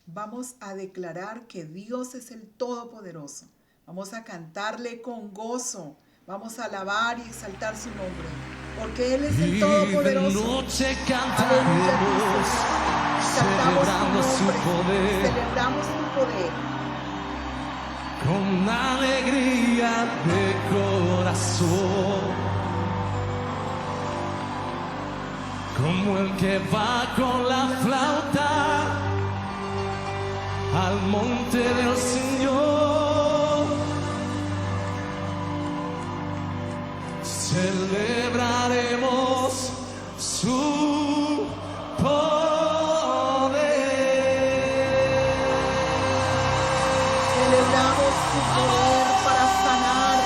Vamos a declarar que Dios es el Todopoderoso. Vamos a cantarle con gozo. Vamos a alabar y exaltar su nombre, porque Él es el Todopoderoso. Noche cantaremos, celebrando su poder, celebramos su poder. Con alegría de corazón, como el que va con la flauta al monte del Señor. Celebraremos su poder. Celebramos su poder para sanar,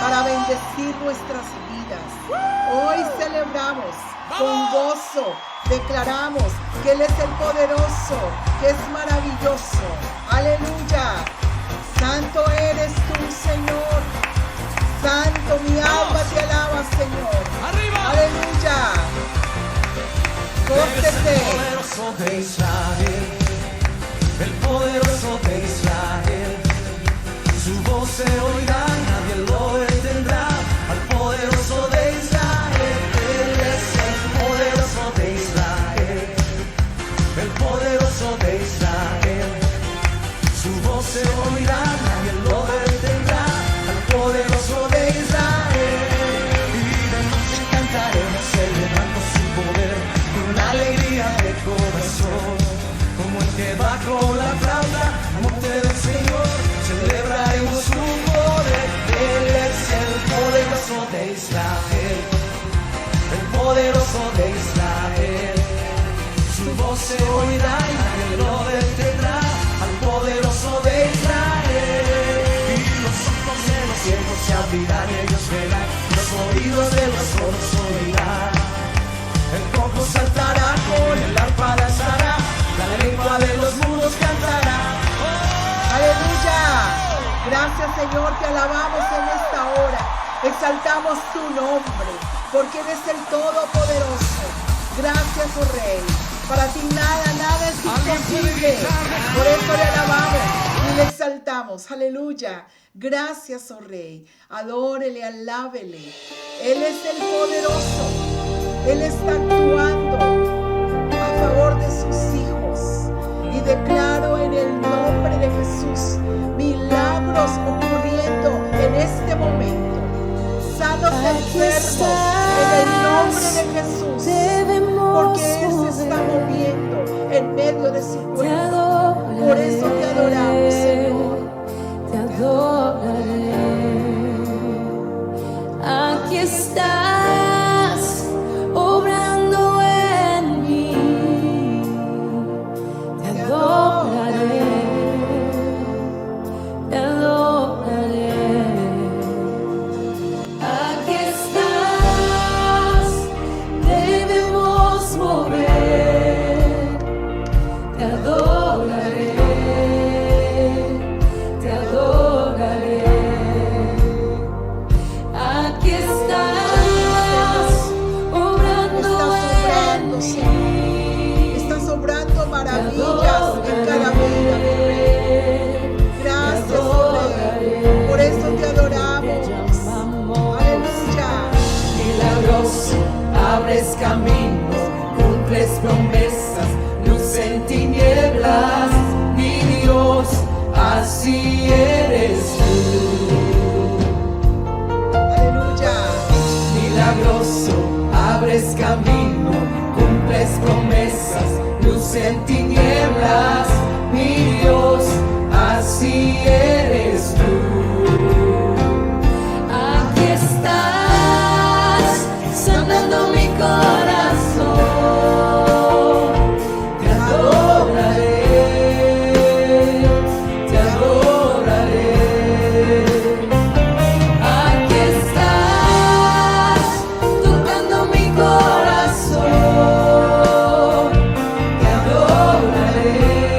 para bendecir nuestras vidas. Hoy celebramos con gozo, declaramos que Él es el poderoso, que es maravilloso. Aleluya. Santo eres tú, Señor. Santo, mi alma te alaba, Señor. ¡Arriba! Aleluya. Gócete. El poderoso de Israel, el poderoso de Israel. Su voz se oirá, nadie lo detendrá. Al poderoso de Israel, Él es el poderoso de Israel, el poderoso de Israel. Su voz se oirá, nadie lo detendrá. Al poderoso de Israel. Y de noche cantaremos celebrando su poder, con alegría de corazón, como el que va con la flauta al monte del Señor. Celebraremos su poder. Él es el poderoso de Israel, el poderoso de Israel. Su voz se oirá y nadie lo detendrá. Al poderoso de Israel. Y los ojos de los ciegos se abrirán y ellos verán, los oídos de los sordos oirán. El cojo saltará, con el arpa danzará, la lengua de los mudos cantará. Aleluya. Gracias, Señor, te alabamos en esta hora. Exaltamos tu nombre, porque eres el Todopoderoso. Gracias, oh Rey. Para ti nada es imposible. Por eso le alabamos y le exaltamos. Aleluya. Gracias, oh Rey. Adórele, alábele. Él es el poderoso. Él está actuando a favor de sus hijos. Y declaro en el nombre de Jesús milagros ocurriendo en este momento. Sanos enfermos en el nombre de Jesús. Porque Él se está moviendo en medio de su pueblo. Por eso te adoramos, Señor. Te adoraré. Aquí estás, obrando en mí. Te adoraré. Te adoraré. Aquí estás, debemos mover. Te adoraré. Te adoraré. Aquí estás, obrando en mí. Estás obrando maravillas en cada vida. Gracias, oh Rey. Por eso te adoramos. Aleluya. Milagroso, abres caminos, cumples promesas, luz en tinieblas, mi Dios, así eres tú. Aleluya. Milagroso, abres camino, cumples promesas, luz en tinieblas, mi Dios, así eres tú. Aquí estás, sanando mi corazón. Te adoraré, te adoraré. Aquí estás, tocando mi corazón. Te adoraré.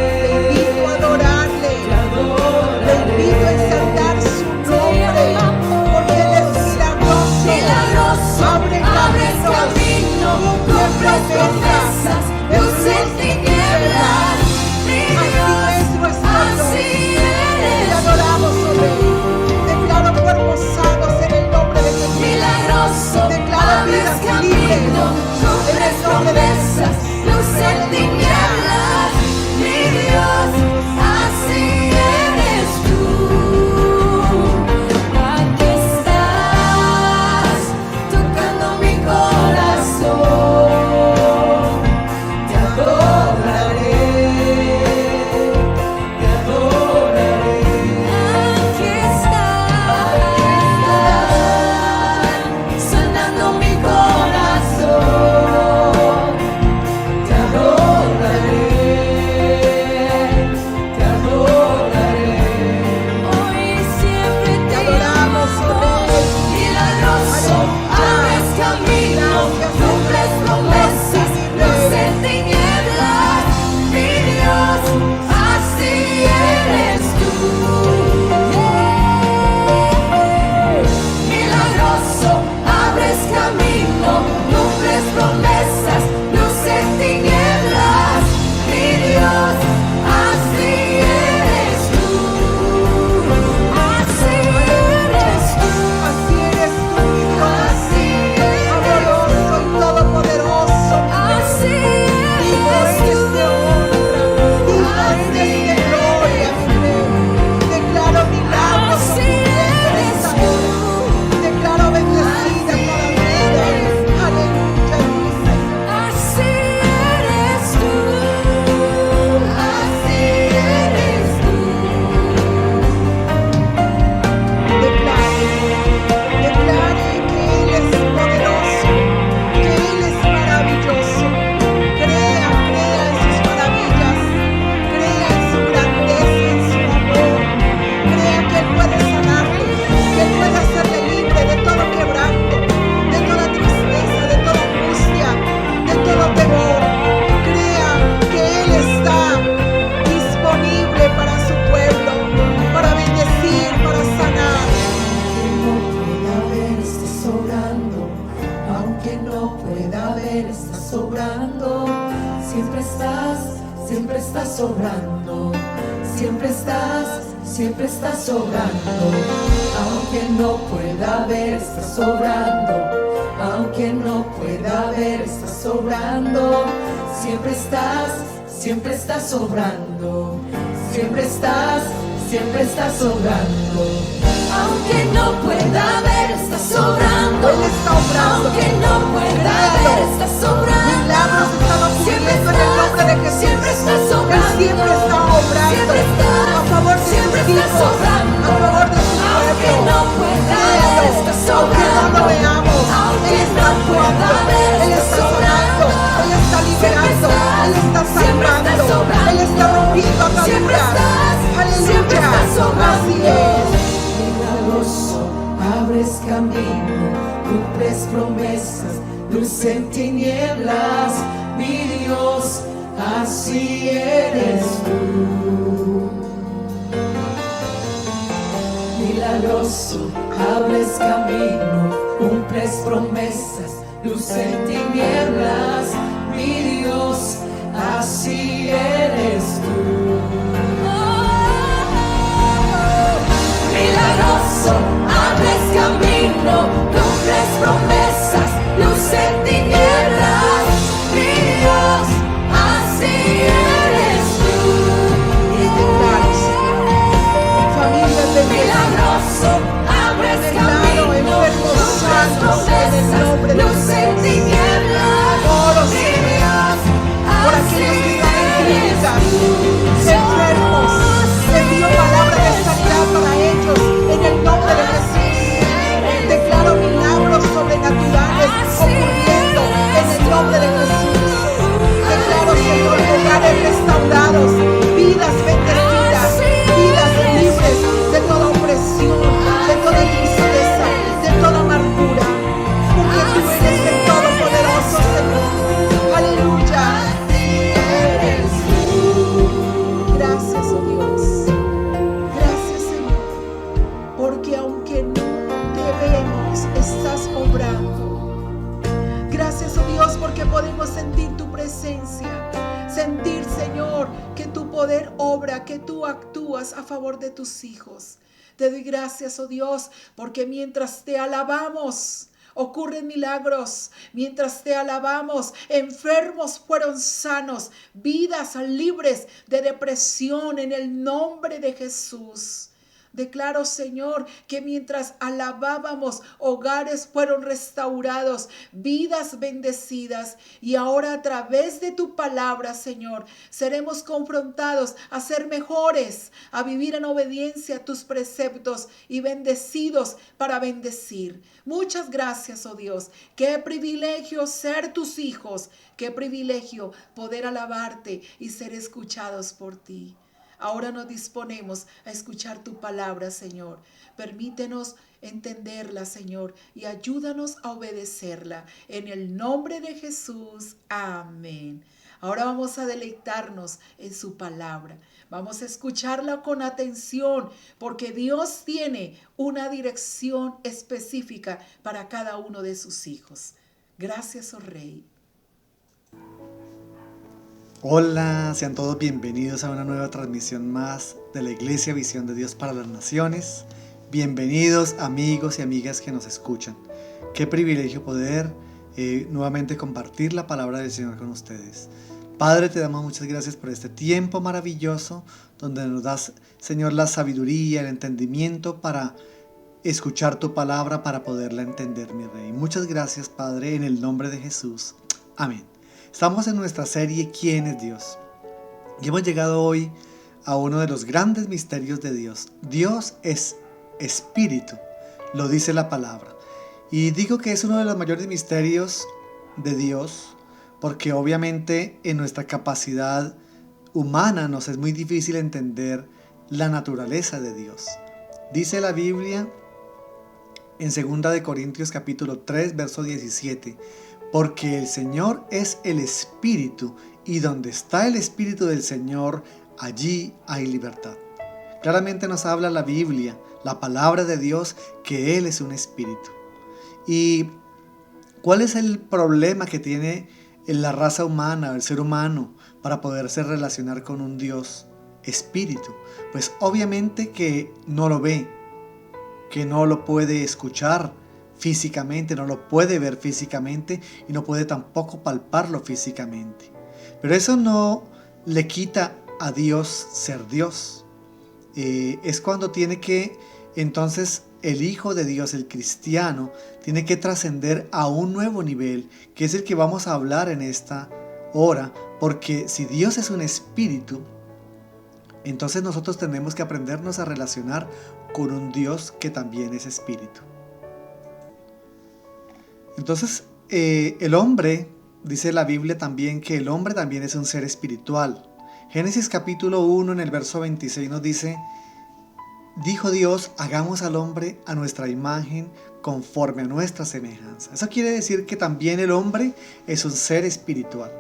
siempre estás sobrando, siempre estás sobrando, aunque no pueda ver, estás sobrando, aunque no pueda ver, estás sobrando, siempre estás sobrando, siempre estás sobrando, aunque no pueda ver, estás sobrando, Él está obrando. aunque no pueda ver, estás sobrando, Milagros están ocurriendo en el nombre de Jesús. siempre estás Él sobrando, siempre está obrando siempre estás, a favor de siempre sus estás hijos, sobrando, a favor de su aunque pueblo. no pueda ver, Créelo, estás aunque no sobrando, lo veamos, aunque Él está no actuando, pueda ver, Él estás está sanando, sobrando, Él está liberando, Él está siempre estás salvando, sobrando, Él está rompiendo siempre ataduras. siempre Aleluya, estás sobrando. así es. Milagroso, abres camino, cumples promesas, luz en tinieblas, mi Dios, así eres tú. Milagroso, abres camino, cumples promesas, luz en tinieblas, mi Dios, así eres tú. Milagroso, abres camino, cumples promesas, luz en tinieblas, mi Dios, así eres tú. Y declaras, familias de Milagroso, abres Declaro camino, enfermos cumples sanos en el nombre de promesas, luz en Jesús. tinieblas, Oro, mi Señor, Dios, por aquellos que están en así eres clínicas, tú. enfermos. Envío palabra de sanidad para ellos en el nombre de Jesús. Declaro milagros sobrenaturales ocurriendo en el nombre de Jesús. Declaro, Señor, hogares restaurados, vidas bendecidas, vidas libres de toda opresión, de toda tristeza, de toda amargura. Porque tú eres el Todopoderoso, Señor. Aleluya. Gracias, oh Dios. Gracias, Señor. Porque aunque no te vemos, estás obrando. Gracias, oh Dios, porque podemos sentir tu presencia. Sentir, Señor, que tu poder obra, que tú actúas a favor de tus hijos. Te doy gracias, oh Dios, porque mientras te alabamos, ocurren milagros. Mientras te alabamos, enfermos fueron sanos, vidas libres de depresión en el nombre de Jesús. Declaro, Señor, que mientras alabábamos, hogares fueron restaurados, vidas bendecidas. Y ahora a través de tu palabra, Señor, seremos confrontados a ser mejores, a vivir en obediencia a tus preceptos y bendecidos para bendecir. Muchas gracias, oh Dios. Qué privilegio ser tus hijos. Qué privilegio poder alabarte y ser escuchados por ti. Ahora nos disponemos a escuchar tu palabra, Señor. Permítenos entenderla, Señor, y ayúdanos a obedecerla. En el nombre de Jesús, amén. Ahora vamos a deleitarnos en su palabra. Vamos a escucharla con atención, porque Dios tiene una dirección específica para cada uno de sus hijos. Gracias, oh Rey. Hola, sean todos bienvenidos a una nueva transmisión más de la Iglesia Visión de Dios para las Naciones. Bienvenidos amigos y amigas que nos escuchan. Qué privilegio poder nuevamente compartir la palabra del Señor con ustedes. Padre, te damos muchas gracias por este tiempo maravilloso donde nos das, Señor, la sabiduría, el entendimiento para escuchar tu palabra, para poderla entender, mi Rey. Muchas gracias, Padre, en el nombre de Jesús. Amén. Estamos en nuestra serie ¿Quién es Dios? Y hemos llegado hoy a uno de los grandes misterios de Dios. Dios es espíritu, lo dice la palabra. Y digo que es uno de los mayores misterios de Dios, porque obviamente en nuestra capacidad humana nos es muy difícil entender la naturaleza de Dios. Dice la Biblia en 2 Corintios capítulo 3, verso 17, porque el Señor es el Espíritu, y donde está el Espíritu del Señor, allí hay libertad. Claramente nos habla la Biblia, la palabra de Dios, que Él es un Espíritu. ¿Y cuál es el problema que tiene la raza humana, el ser humano? para poderse relacionar con un Dios espíritu? Pues obviamente que no lo ve, que no lo puede escuchar físicamente, no lo puede ver físicamente y no puede tampoco palparlo físicamente. Pero eso no le quita a Dios ser Dios. Es cuando tiene que, entonces, el Hijo de Dios, el cristiano, tiene que trascender a un nuevo nivel, que es el que vamos a hablar en esta hora, porque si Dios es un espíritu, entonces nosotros tenemos que aprendernos a relacionar con un Dios que también es espíritu. Entonces, el hombre, dice la Biblia también que el hombre también es un ser espiritual. Génesis capítulo 1 en el verso 26 nos dice: dijo Dios, hagamos al hombre a nuestra imagen, conforme a nuestra semejanza. Eso quiere decir que también el hombre es un ser espiritual.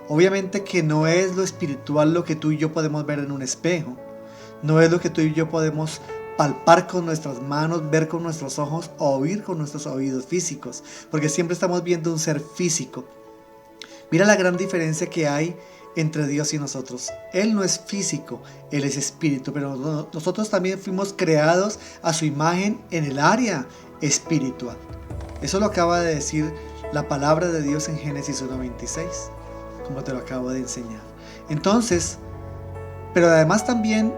Obviamente que no es lo espiritual lo que tú y yo podemos ver en un espejo. No es lo que tú y yo podemos palpar con nuestras manos, ver con nuestros ojos o oír con nuestros oídos físicos. Porque siempre estamos viendo un ser físico. Mira la gran diferencia que hay entre Dios y nosotros. Él no es físico, Él es espíritu, pero nosotros también fuimos creados a su imagen en el área espiritual. Eso lo acaba de decir la palabra de Dios en Génesis 1:26, como te lo acabo de enseñar. Entonces, pero además también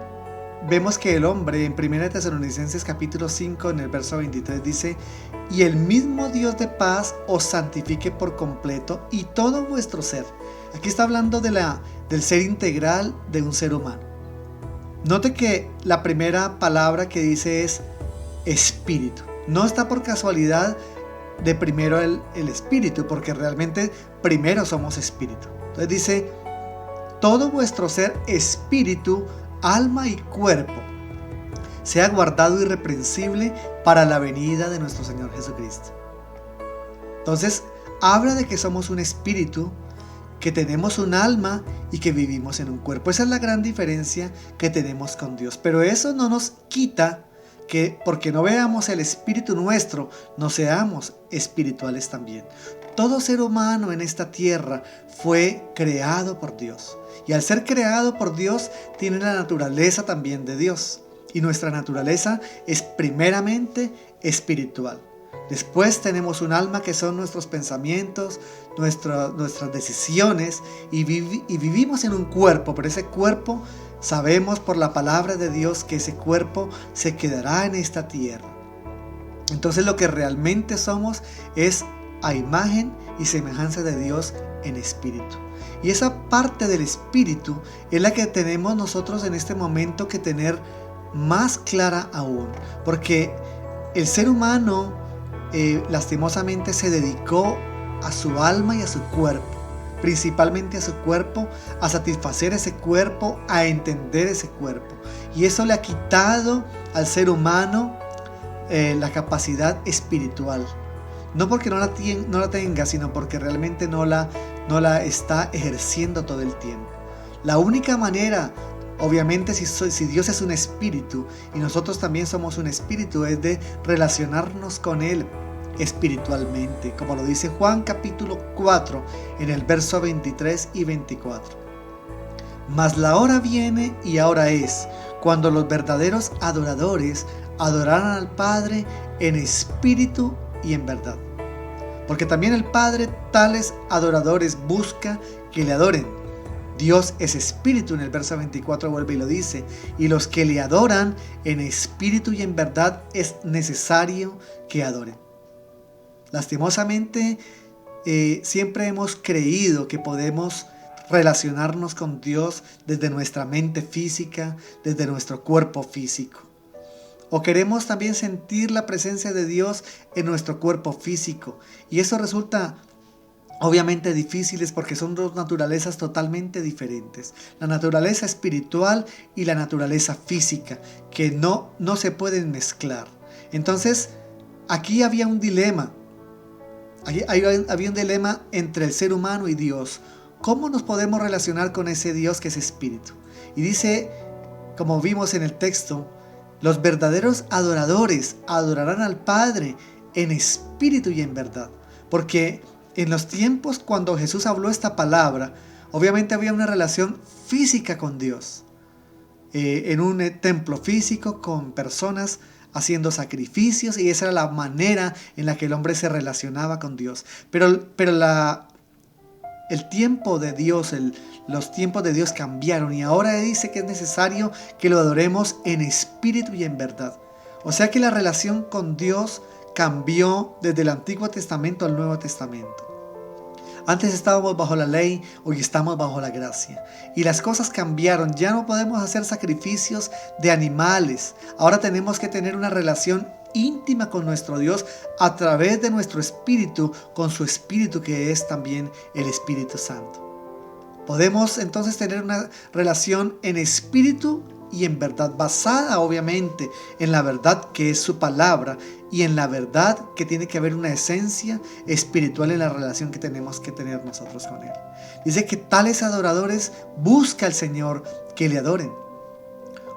vemos que el hombre en 1 Tesalonicenses capítulo 5 en el verso 23 dice: y el mismo Dios de paz os santifique por completo y todo vuestro ser. Aquí está hablando del ser integral de un ser humano. Note que la primera palabra que dice es espíritu. No está por casualidad de primero el espíritu, porque realmente primero somos espíritu. Entonces dice: todo vuestro ser, espíritu, alma y cuerpo, sea guardado irreprensible para la venida de nuestro Señor Jesucristo. Entonces habla de que somos un espíritu, que tenemos un alma y que vivimos en un cuerpo. Esa es la gran diferencia que tenemos con Dios. Pero eso no nos quita que porque no veamos el espíritu nuestro, no seamos espirituales también. Todo ser humano en esta tierra fue creado por Dios. Y al ser creado por Dios, tiene la naturaleza también de Dios. Y nuestra naturaleza es primeramente espiritual. Después tenemos un alma, que son nuestros pensamientos, nuestras decisiones, y vivimos en un cuerpo, pero ese cuerpo sabemos por la palabra de Dios que ese cuerpo se quedará en esta tierra. Entonces lo que realmente somos es a imagen y semejanza de Dios en espíritu. Y esa parte del espíritu es la que tenemos nosotros en este momento que tener más clara aún, porque el ser humano lastimosamente se dedicó a su alma y a su cuerpo, principalmente a su cuerpo, a satisfacer ese cuerpo, a entender ese cuerpo, y eso le ha quitado al ser humano la capacidad espiritual, no porque no la tenga, sino porque realmente no la está ejerciendo todo el tiempo. La única manera, obviamente, si Dios es un espíritu y nosotros también somos un espíritu, es de relacionarnos con Él espiritualmente, como lo dice Juan capítulo 4 en el verso 23 y 24. Mas la hora viene y ahora es, cuando los verdaderos adoradores adorarán al Padre en espíritu y en verdad. Porque también el Padre tales adoradores busca que le adoren. Dios es espíritu, en el verso 24 vuelve y lo dice, y los que le adoran en espíritu y en verdad es necesario que adoren. Lastimosamente, siempre hemos creído que podemos relacionarnos con Dios desde nuestra mente física, desde nuestro cuerpo físico. O queremos también sentir la presencia de Dios en nuestro cuerpo físico, y eso resulta obviamente difíciles porque son dos naturalezas totalmente diferentes. La naturaleza espiritual y la naturaleza física, que no se pueden mezclar. Entonces, aquí había un dilema. Había un dilema entre el ser humano y Dios. ¿Cómo nos podemos relacionar con ese Dios que es espíritu? Y dice, como vimos en el texto, los verdaderos adoradores adorarán al Padre en espíritu y en verdad. Porque en los tiempos cuando Jesús habló esta palabra, Obviamente había una relación física con Dios, en un templo físico con personas haciendo sacrificios, y esa era la manera en la que el hombre se relacionaba con Dios. Pero el tiempo de Dios, los tiempos de Dios cambiaron, y ahora dice que es necesario que lo adoremos en espíritu y en verdad. O sea que la relación con Dios cambió desde el Antiguo Testamento al Nuevo Testamento. Antes estábamos bajo la ley, hoy estamos bajo la gracia. Y las cosas cambiaron, ya no podemos hacer sacrificios de animales. Ahora tenemos que tener una relación íntima con nuestro Dios a través de nuestro espíritu, con su espíritu que es también el Espíritu Santo. Podemos entonces tener una relación en espíritu y en verdad, basada obviamente en la verdad que es su palabra, y en la verdad que tiene que haber una esencia espiritual en la relación que tenemos que tener nosotros con Él. Dice que tales adoradores busca al Señor que le adoren.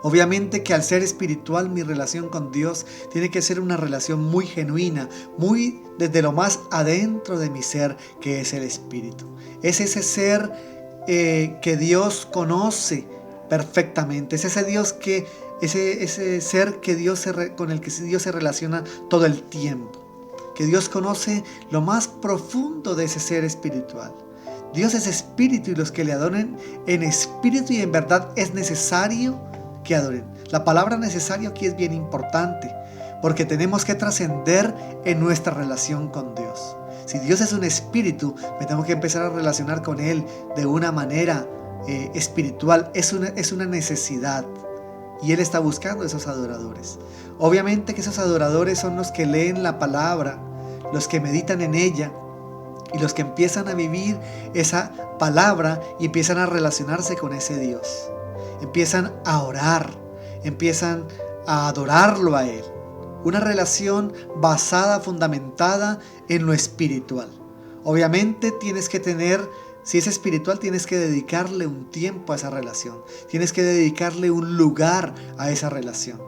Obviamente que al ser espiritual, mi relación con Dios tiene que ser una relación muy genuina, muy desde lo más adentro de mi ser, que es el espíritu. Es ese ser que Dios conoce perfectamente. Es ese Dios ese ser que con el que Dios se relaciona todo el tiempo. Que Dios conoce lo más profundo de ese ser espiritual. Dios es espíritu, y los que le adoren en espíritu y en verdad es necesario que adoren. La palabra necesario aquí es bien importante, porque tenemos que trascender en nuestra relación con Dios. Si Dios es un espíritu, me tengo que empezar a relacionar con Él de una manera espiritual. Es una necesidad, y Él está buscando esos adoradores. Obviamente que esos adoradores son los que leen la palabra, los que meditan en ella, y los que empiezan a vivir esa palabra y empiezan a relacionarse con ese Dios. Empiezan a orar, empiezan a adorarlo a Él. Una relación basada, fundamentada en lo espiritual. Obviamente tienes que tener, si es espiritual, tienes que dedicarle un tiempo a esa relación. Tienes que dedicarle un lugar a esa relación.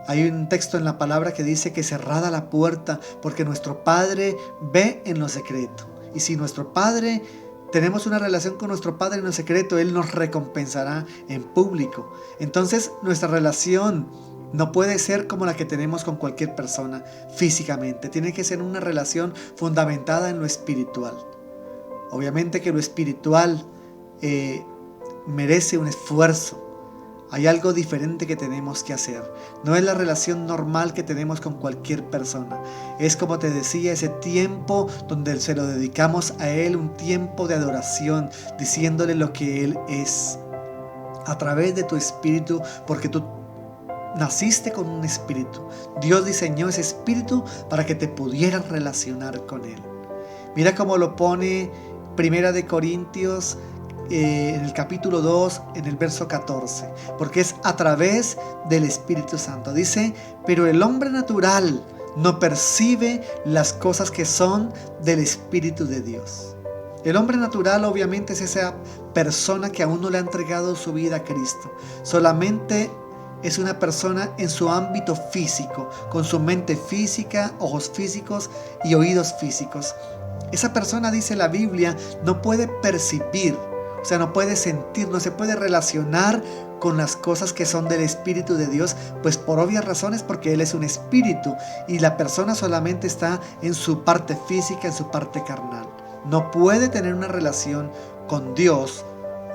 Hay un texto en la palabra que dice que cerrada la puerta, porque nuestro Padre ve en lo secreto. Y si tenemos una relación con nuestro Padre en lo secreto, Él nos recompensará en público. Entonces nuestra relación no puede ser como la que tenemos con cualquier persona físicamente. Tiene que ser una relación fundamentada en lo espiritual. Obviamente que lo espiritual merece un esfuerzo. Hay algo diferente que tenemos que hacer. No es la relación normal que tenemos con cualquier persona. Es, como te decía, ese tiempo donde se lo dedicamos a Él, un tiempo de adoración, diciéndole lo que Él es. A través de tu espíritu, porque tú naciste con un espíritu. Dios diseñó ese espíritu para que te pudieras relacionar con Él. Mira cómo lo pone Primera de Corintios en el capítulo 2, en el verso 14, porque es a través del Espíritu Santo. Dice: pero el hombre natural no percibe las cosas que son del Espíritu de Dios. El hombre natural obviamente es esa persona que aún no le ha entregado su vida a Cristo. Solamente es una persona en su ámbito físico, con su mente física, ojos físicos y oídos físicos. Esa persona, dice la Biblia, no puede percibir, o sea, no puede sentir, no se puede relacionar con las cosas que son del Espíritu de Dios, pues por obvias razones, porque Él es un espíritu y la persona solamente está en su parte física, en su parte carnal. No puede tener una relación con Dios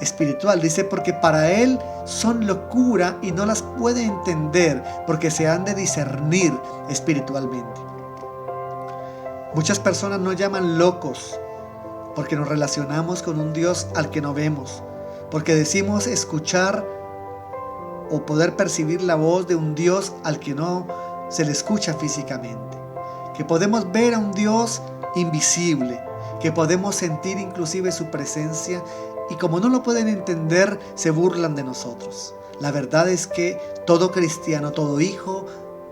espiritual, dice, porque para Él son locura y no las puede entender, porque se han de discernir espiritualmente. Muchas personas nos llaman locos porque nos relacionamos con un Dios al que no vemos, porque decimos escuchar o poder percibir la voz de un Dios al que no se le escucha físicamente, que podemos ver a un Dios invisible, que podemos sentir inclusive su presencia, y como no lo pueden entender, se burlan de nosotros. La verdad es que todo cristiano, todo hijo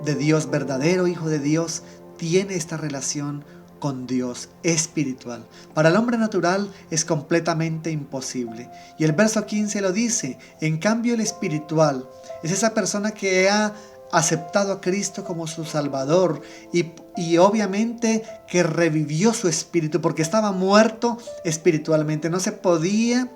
de Dios, verdadero hijo de Dios, tiene esta relación con Dios espiritual. Para el hombre natural es completamente imposible. Y el verso 15 lo dice: en cambio el espiritual es esa persona que ha aceptado a Cristo como su Salvador y obviamente que revivió su espíritu porque estaba muerto espiritualmente, no se podía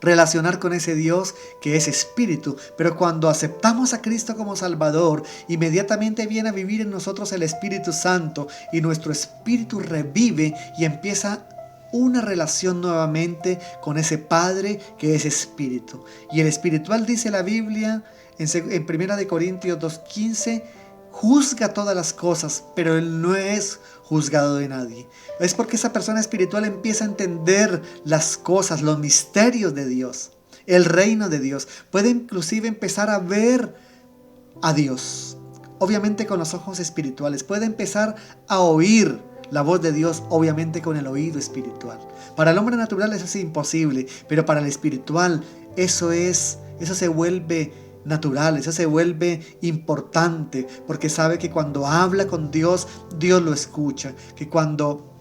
relacionar con ese Dios que es espíritu. Pero cuando aceptamos a Cristo como Salvador, inmediatamente viene a vivir en nosotros el Espíritu Santo y nuestro espíritu revive y empieza una relación nuevamente con ese Padre que es espíritu. Y el espiritual, dice la Biblia en 1 Corintios 2:15, juzga todas las cosas, pero él no es juzgado de nadie. Es porque esa persona espiritual empieza a entender las cosas, los misterios de Dios, el reino de Dios. Puede inclusive empezar a ver a Dios, obviamente con los ojos espirituales. Puede empezar a oír la voz de Dios, obviamente con el oído espiritual. Para el hombre natural eso es imposible, pero para el espiritual eso se vuelve natural, eso se vuelve importante, porque sabe que cuando habla con Dios, Dios lo escucha, que cuando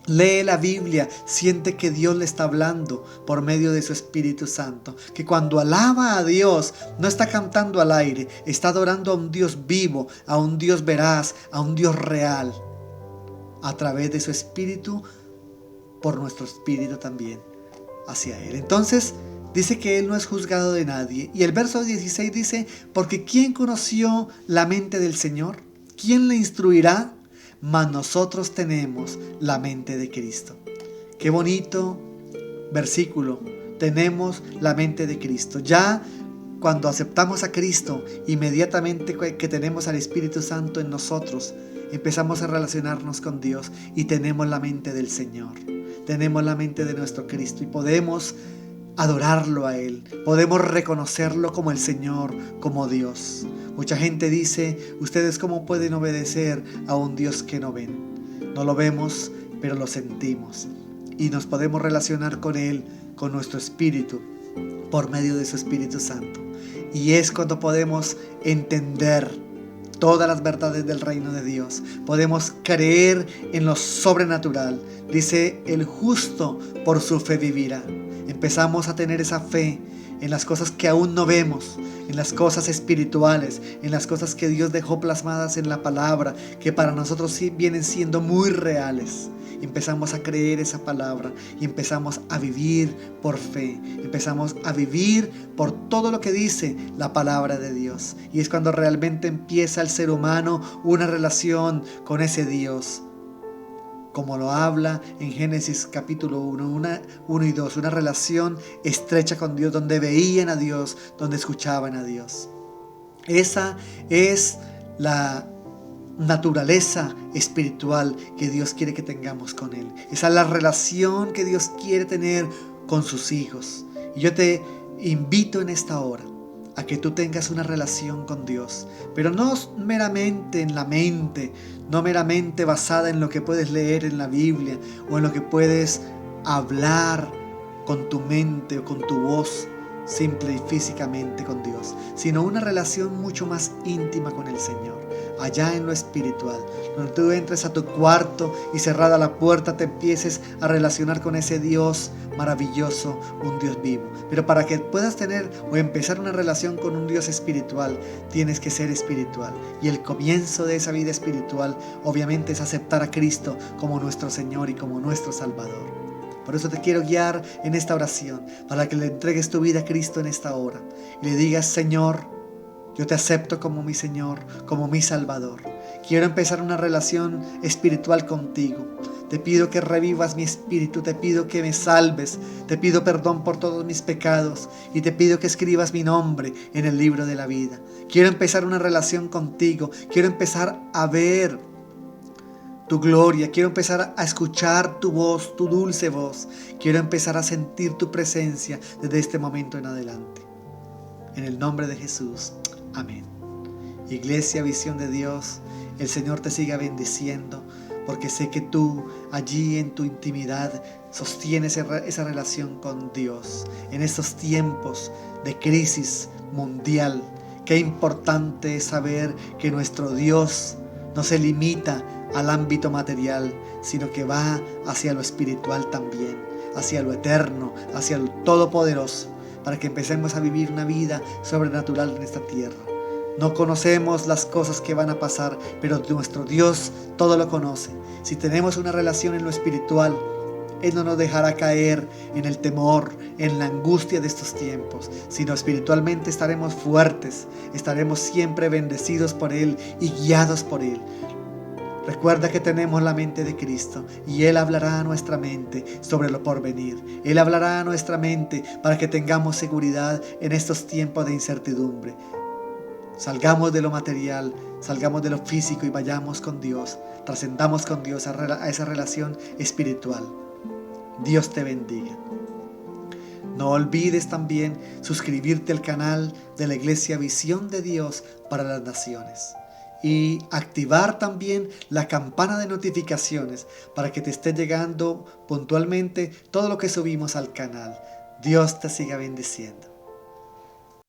lee la Biblia, siente que Dios le está hablando por medio de su Espíritu Santo, que cuando alaba a Dios, no está cantando al aire, está adorando a un Dios vivo, a un Dios veraz, a un Dios real, a través de su Espíritu, por nuestro Espíritu también hacia Él. Entonces, dice que Él no es juzgado de nadie. Y el verso 16 dice, porque ¿quién conoció la mente del Señor? ¿Quién le instruirá? Mas nosotros tenemos la mente de Cristo. Qué bonito versículo. Tenemos la mente de Cristo. Ya cuando aceptamos a Cristo, inmediatamente que tenemos al Espíritu Santo en nosotros, empezamos a relacionarnos con Dios y tenemos la mente del Señor. Tenemos la mente de nuestro Cristo y podemos adorarlo a Él. Podemos reconocerlo como el Señor, como Dios. Mucha gente dice, ¿ustedes cómo pueden obedecer a un Dios que no ven? No lo vemos, pero lo sentimos. Y nos podemos relacionar con Él, con nuestro espíritu, por medio de su Espíritu Santo. Y es cuando podemos entender todas las verdades del reino de Dios. Podemos creer en lo sobrenatural. Dice, el justo por su fe vivirá. Empezamos a tener esa fe en las cosas que aún no vemos, en las cosas espirituales, en las cosas que Dios dejó plasmadas en la palabra, que para nosotros sí vienen siendo muy reales. Empezamos a creer esa palabra y empezamos a vivir por fe. Empezamos a vivir por todo lo que dice la palabra de Dios. Y es cuando realmente empieza el ser humano una relación con ese Dios. Como lo habla en Génesis capítulo 1 y 2, una relación estrecha con Dios, donde veían a Dios, donde escuchaban a Dios. Esa es la naturaleza espiritual que Dios quiere que tengamos con Él. Esa es la relación que Dios quiere tener con sus hijos. Y yo te invito en esta hora a que tú tengas una relación con Dios, pero no meramente en la mente, no meramente basada en lo que puedes leer en la Biblia o en lo que puedes hablar con tu mente o con tu voz simple y físicamente con Dios, sino una relación mucho más íntima con el Señor, allá en lo espiritual, donde tú entres a tu cuarto y cerrada la puerta te empieces a relacionar con ese Dios maravilloso, un Dios vivo. Pero para que puedas tener o empezar una relación con un Dios espiritual, tienes que ser espiritual. Y el comienzo de esa vida espiritual, obviamente, es aceptar a Cristo como nuestro Señor y como nuestro Salvador. Por eso te quiero guiar en esta oración, para que le entregues tu vida a Cristo en esta hora y le digas, Señor, yo te acepto como mi Señor, como mi Salvador. Quiero empezar una relación espiritual contigo. Te pido que revivas mi espíritu, te pido que me salves, te pido perdón por todos mis pecados y te pido que escribas mi nombre en el libro de la vida. Quiero empezar una relación contigo, quiero empezar a ver tu gloria, quiero empezar a escuchar tu voz, tu dulce voz. Quiero empezar a sentir tu presencia desde este momento en adelante. En el nombre de Jesús, amén. Iglesia, Visión de Dios, el Señor te siga bendiciendo, porque sé que tú allí en tu intimidad sostienes esa relación con Dios. En estos tiempos de crisis mundial, qué importante es saber que nuestro Dios no se limita al ámbito material, sino que va hacia lo espiritual también, hacia lo eterno, hacia lo todopoderoso, para que empecemos a vivir una vida sobrenatural en esta tierra. No conocemos las cosas que van a pasar, pero nuestro Dios todo lo conoce. Si tenemos una relación en lo espiritual, Él no nos dejará caer en el temor, en la angustia de estos tiempos, sino espiritualmente estaremos fuertes, estaremos siempre bendecidos por Él y guiados por Él. Recuerda que tenemos la mente de Cristo y Él hablará a nuestra mente sobre lo porvenir. Él hablará a nuestra mente para que tengamos seguridad en estos tiempos de incertidumbre. Salgamos de lo material, salgamos de lo físico y vayamos con Dios, trascendamos con Dios a esa relación espiritual. Dios te bendiga. No olvides también suscribirte al canal de la Iglesia Visión de Dios para las Naciones y activar también la campana de notificaciones para que te esté llegando puntualmente todo lo que subimos al canal. Dios te siga bendiciendo.